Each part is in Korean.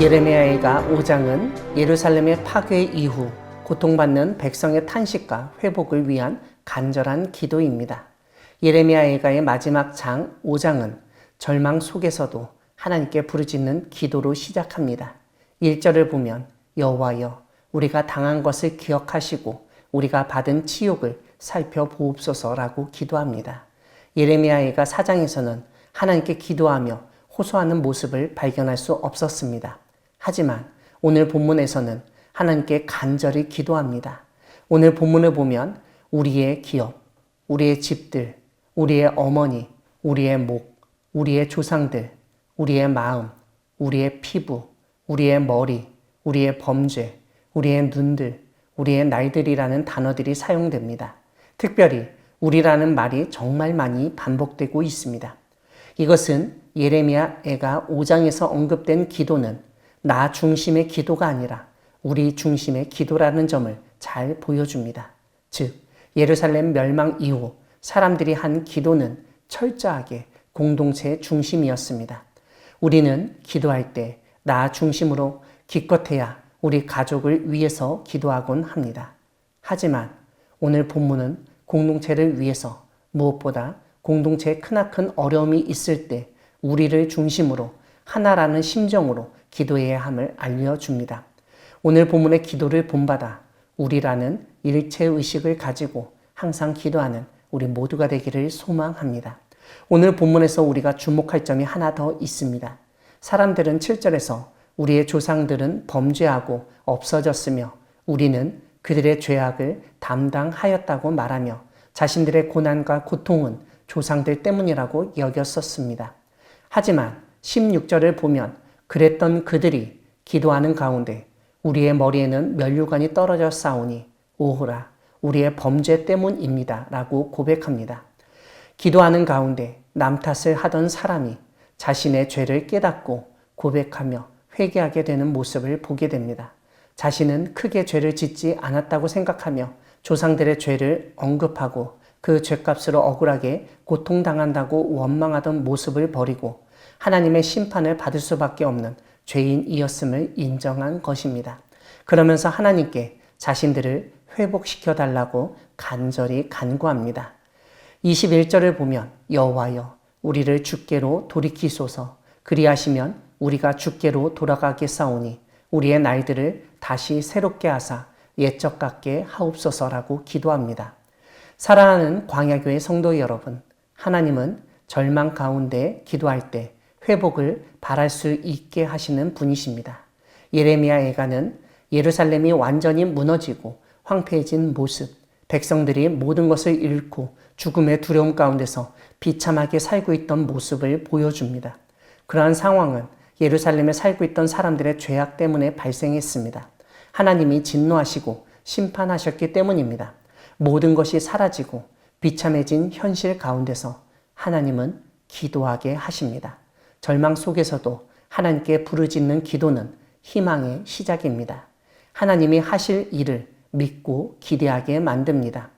예레미야가 5장은 예루살렘의 파괴 이후 고통받는 백성의 탄식과 회복을 위한 간절한 기도입니다. 예레미야의 마지막 장 5장은 절망 속에서도 하나님께 부르짖는 기도로 시작합니다. 1절을 보면 여호와여 우리가 당한 것을 기억하시고 우리가 받은 치욕을 살펴보옵소서라고 기도합니다. 예레미야가 4장에서는 하나님께 기도하며 호소하는 모습을 발견할 수 없었습니다. 하지만 오늘 본문에서는 하나님께 간절히 기도합니다. 오늘 본문을 보면 우리의 기업, 우리의 집들, 우리의 어머니, 우리의 목, 우리의 조상들, 우리의 마음, 우리의 피부, 우리의 머리, 우리의 범죄, 우리의 눈들, 우리의 날들이라는 단어들이 사용됩니다. 특별히 우리라는 말이 정말 많이 반복되고 있습니다. 이것은 예레미야가 5장에서 언급된 기도는 나 중심의 기도가 아니라 우리 중심의 기도라는 점을 잘 보여줍니다. 즉, 예루살렘 멸망 이후 사람들이 한 기도는 철저하게 공동체 중심이었습니다. 우리는 기도할 때 나 중심으로 기껏해야 우리 가족을 위해서 기도하곤 합니다. 하지만 오늘 본문은 공동체를 위해서 무엇보다 공동체에 크나큰 어려움이 있을 때 우리를 중심으로 하나라는 심정으로 기도해야 함을 알려줍니다. 오늘 본문의 기도를 본받아 우리라는 일체의식을 가지고 항상 기도하는 우리 모두가 되기를 소망합니다. 오늘 본문에서 우리가 주목할 점이 하나 더 있습니다. 사람들은 7절에서 우리의 조상들은 범죄하고 없어졌으며 우리는 그들의 죄악을 담당하였다고 말하며 자신들의 고난과 고통은 조상들 때문이라고 여겼었습니다. 하지만 16절을 보면 그랬던 그들이 기도하는 가운데 우리의 머리에는 면류관이 떨어져 싸우니 오호라 우리의 범죄 때문입니다 라고 고백합니다. 기도하는 가운데 남 탓을 하던 사람이 자신의 죄를 깨닫고 고백하며 회개하게 되는 모습을 보게 됩니다. 자신은 크게 죄를 짓지 않았다고 생각하며 조상들의 죄를 언급하고 그 죄값으로 억울하게 고통당한다고 원망하던 모습을 버리고 하나님의 심판을 받을 수밖에 없는 죄인이었음을 인정한 것입니다. 그러면서 하나님께 자신들을 회복시켜 달라고 간절히 간구합니다. 21절을 보면 여호와여 우리를 주께로 돌이키소서 그리하시면 우리가 주께로 돌아가겠사오니 우리의 날들을 다시 새롭게 하사 옛적 같게 하옵소서라고 기도합니다. 사랑하는 광야교회 성도 여러분, 하나님은 절망 가운데 기도할 때 회복을 바랄 수 있게 하시는 분이십니다. 예레미야 예가는 예루살렘이 완전히 무너지고 황폐해진 모습, 백성들이 모든 것을 잃고 죽음의 두려움 가운데서 비참하게 살고 있던 모습을 보여줍니다. 그러한 상황은 예루살렘에 살고 있던 사람들의 죄악 때문에 발생했습니다. 하나님이 진노하시고 심판하셨기 때문입니다. 모든 것이 사라지고 비참해진 현실 가운데서 하나님은 기도하게 하십니다. 절망 속에서도 하나님께 부르짖는 기도는 희망의 시작입니다. 하나님이 하실 일을 믿고 기대하게 만듭니다.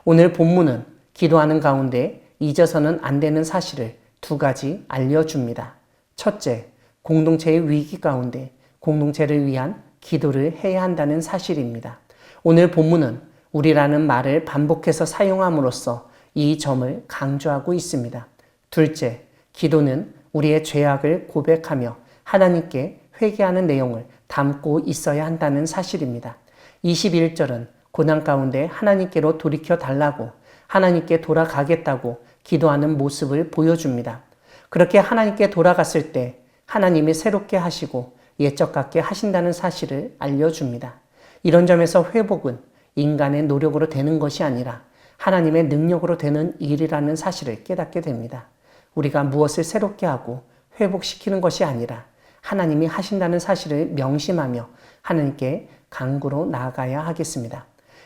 오늘 본문은 기도하는 가운데 잊어서는 안 되는 사실을 두 가지 알려줍니다. 첫째, 공동체의 위기 가운데 공동체를 위한 기도를 해야 한다는 사실입니다. 오늘 본문은 우리라는 말을 반복해서 사용함으로써 이 점을 강조하고 있습니다. 둘째, 기도는 우리의 죄악을 고백하며 하나님께 회개하는 내용을 담고 있어야 한다는 사실입니다. 21절은 고난 가운데 하나님께로 돌이켜 달라고 하나님께 돌아가겠다고 기도하는 모습을 보여줍니다. 그렇게 하나님께 돌아갔을 때 하나님이 새롭게 하시고 옛적 같게 하신다는 사실을 알려줍니다. 이런 점에서 회복은 인간의 노력으로 되는 것이 아니라 하나님의 능력으로 되는 일이라는 사실을 깨닫게 됩니다. 우리가 무엇을 새롭게 하고 회복시키는 것이 아니라 하나님이 하신다는 사실을 명심하며 하나님께 간구로 나아가야 하겠습니다.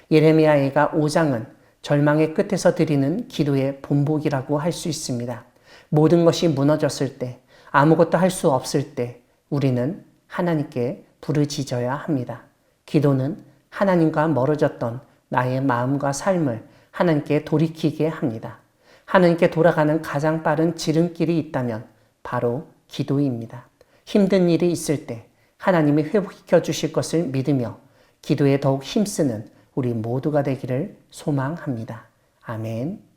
예레미야가 5장은 절망의 끝에서 드리는 기도의 본보기라고 할 수 있습니다. 모든 것이 무너졌을 때, 아무것도 할 수 없을 때 우리는 하나님께 부르짖어야 합니다. 기도는 하나님과 멀어졌던 나의 마음과 삶을 하나님께 돌이키게 합니다. 하나님께 돌아가는 가장 빠른 지름길이 있다면 바로 기도입니다. 힘든 일이 있을 때 하나님이 회복시켜 주실 것을 믿으며 기도에 더욱 힘쓰는 우리 모두가 되기를 소망합니다. 아멘.